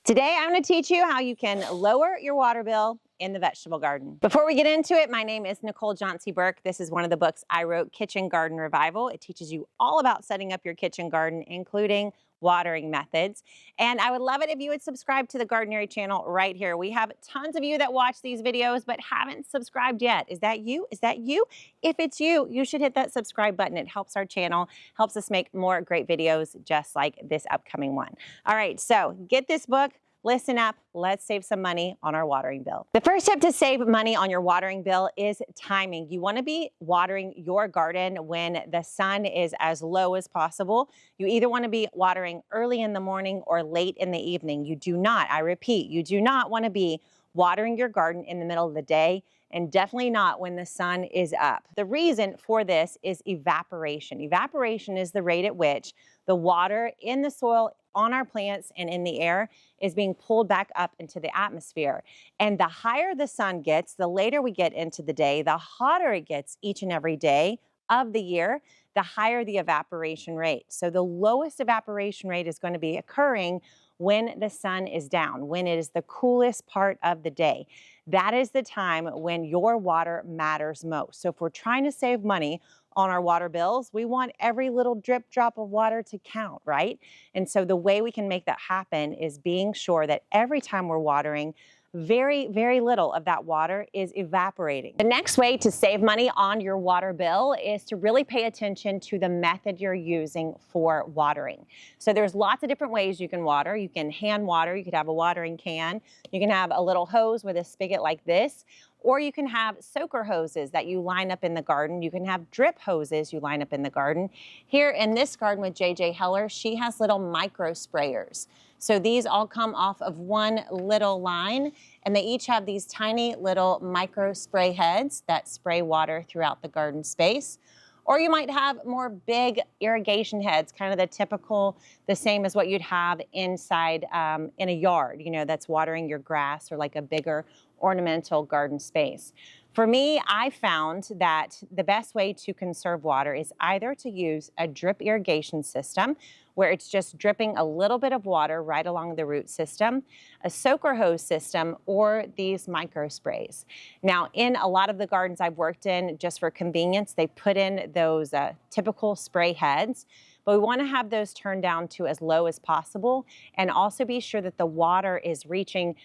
Today, I'm going to teach you how you can lower your water bill in the vegetable garden. Before we get into it, my name is Nicole Jauncey Burke. This is one of the books I wrote, Kitchen Garden Revival. It teaches you all about setting up your kitchen garden, including watering methods. And I would love it if you would subscribe to the Gardenary channel right here. We have tons of you that watch these videos but haven't subscribed yet. Is that you? Is that you? If it's you, you should hit that subscribe button. It helps our channel, helps us make more great videos just like this upcoming one. All right, so get this book. Listen up, let's save some money on our watering bill. The first tip to save money on your watering bill is timing. You want to be watering your garden when the sun is as low as possible. You either want to be watering early in the morning or late in the evening. You do not, I repeat, you do not want to be watering your garden in the middle of the day, and definitely not when the sun is up. The reason for this is evaporation. Evaporation is the rate at which the water in the soil, on our plants, and in the air is being pulled back up into the atmosphere. And the higher the sun gets, the later we get into the day, the hotter it gets each and every day of the year, the higher the evaporation rate. So the lowest evaporation rate is going to be occurring when the sun is down, when it is the coolest part of the day. That is the time when your water matters most. So if we're trying to save money on our water bills, we want every little drip drop of water to count, right? And so the way we can make that happen is being sure that every time we're watering, very, very little of that water is evaporating. The next way to save money on your water bill is to really pay attention to the method you're using for watering. So there's lots of different ways you can water. You can hand water, you could have a watering can, you can have a little hose with a spigot like this, or you can have soaker hoses that you line up in the garden. You can have drip hoses you line up in the garden. Here in this garden with JJ Heller, she has little micro sprayers. So these all come off of one little line, and they each have these tiny little micro spray heads that spray water throughout the garden space. Or you might have more big irrigation heads, kind of the typical, the same as what you'd have inside in a yard, you know, that's watering your grass or like a bigger ornamental garden space. For me, I found that the best way to conserve water is either to use a drip irrigation system, where it's just dripping a little bit of water right along the root system, a soaker hose system, or these micro sprays. Now, in a lot of the gardens I've worked in, just for convenience, they put in those typical spray heads, but we want to have those turned down to as low as possible, and also be sure that the water is reaching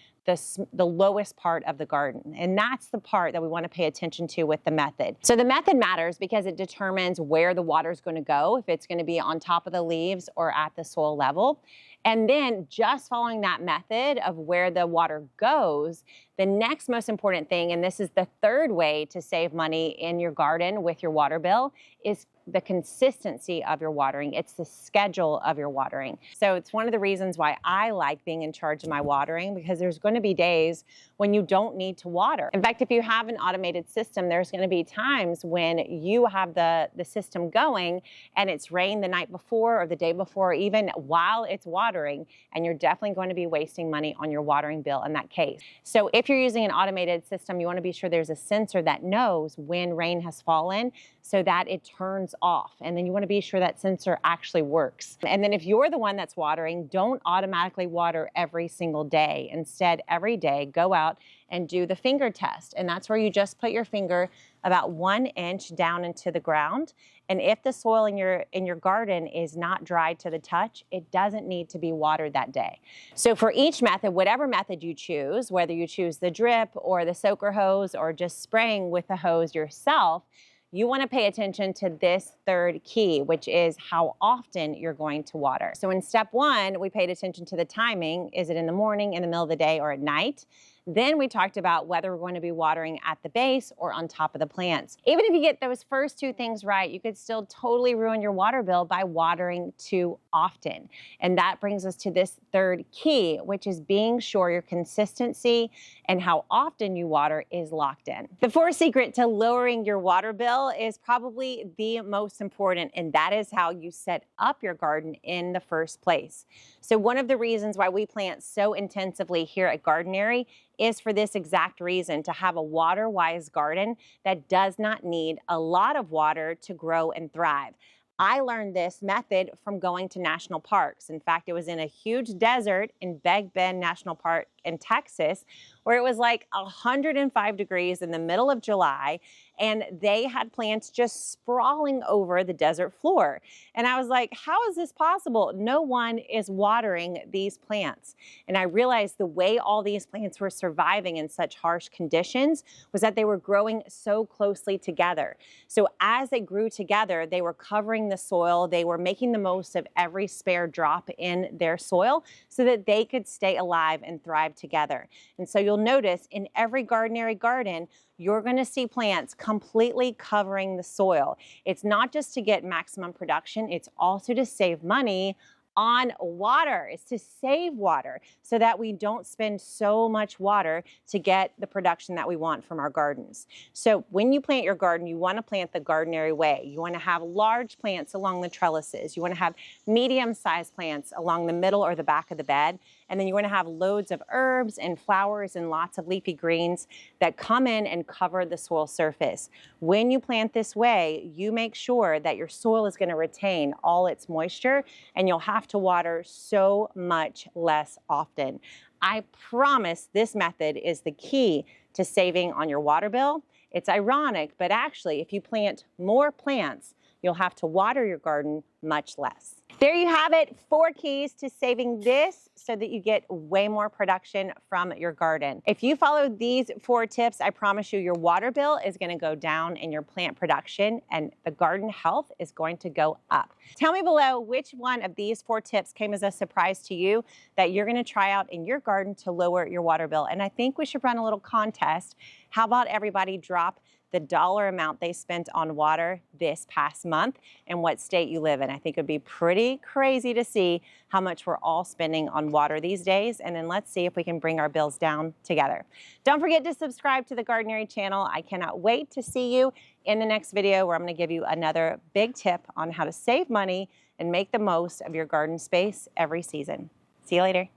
the lowest part of the garden. And that's the part that we want to pay attention to with the method. So the method matters because it determines where the water is going to go, if it's going to be on top of the leaves or at the soil level. And then just following that method of where the water goes, the next most important thing, and this is the third way to save money in your garden with your water bill, is the consistency of your watering. It's the schedule of your watering. So it's one of the reasons why I like being in charge of my watering, because there's going to be days when you don't need to water. In fact, if you have an automated system, there's going to be times when you have the system going and it's rained the night before or the day before, or even while it's watering, and you're definitely going to be wasting money on your watering bill in that case. So if you're using an automated system, you want to be sure there's a sensor that knows when rain has fallen so that it turns off. And then you want to be sure that sensor actually works. And then if you're the one that's watering, don't automatically water every single day. Instead, every day, go out and do the finger test. And that's where you just put your finger about 1 inch down into the ground. And if the soil in your garden is not dry to the touch, it doesn't need to be watered that day. So for each method, whatever method you choose, whether you choose the drip or the soaker hose or just spraying with the hose yourself, you want to pay attention to this third key, which is how often you're going to water. So in step one, we paid attention to the timing. Is it in the morning, in the middle of the day, or at night? Then we talked about whether we're going to be watering at the base or on top of the plants. Even if you get those first two things right, you could still totally ruin your water bill by watering too often. And that brings us to this third key, which is being sure your consistency and how often you water is locked in. The fourth secret to lowering your water bill is probably the most important, and that is how you set up your garden in the first place. So one of the reasons why we plant so intensively here at Gardenary is for this exact reason, to have a water-wise garden that does not need a lot of water to grow and thrive. I learned this method from going to national parks. In fact, it was in a huge desert in Big Bend National Park in Texas, where it was like 105 degrees in the middle of July, and they had plants just sprawling over the desert floor. And I was like, how is this possible? No one is watering these plants. And I realized the way all these plants were surviving in such harsh conditions was that they were growing so closely together. So as they grew together, they were covering the soil. They were making the most of every spare drop in their soil so that they could stay alive and thrive together. And so you'll notice in every Gardenary garden, you're going to see plants completely covering the soil. It's not just to get maximum production, it's also to save money on water. It's to save water so that we don't spend so much water to get the production that we want from our gardens. So when you plant your garden, you want to plant the Gardenary way. You want to have large plants along the trellises. You want to have medium-sized plants along the middle or the back of the bed. And then you want to have loads of herbs and flowers and lots of leafy greens that come in and cover the soil surface. When you plant this way, you make sure that your soil is going to retain all its moisture, and you'll have to water so much less often. I promise this method is the key to saving on your water bill. It's ironic, but actually, if you plant more plants, you'll have to water your garden much less. There you have it, 4 keys to saving this so that you get way more production from your garden. If you follow these 4 tips, I promise you your water bill is going to go down and your plant production and the garden health is going to go up. Tell me below which one of these 4 tips came as a surprise to you that you're going to try out in your garden to lower your water bill. And I think we should run a little contest. How about everybody drop the dollar amount they spent on water this past month and what state you live in. I think it would be pretty crazy to see how much we're all spending on water these days, and then let's see if we can bring our bills down together. Don't forget to subscribe to the Gardenary channel. I cannot wait to see you in the next video where I'm going to give you another big tip on how to save money and make the most of your garden space every season. See you later.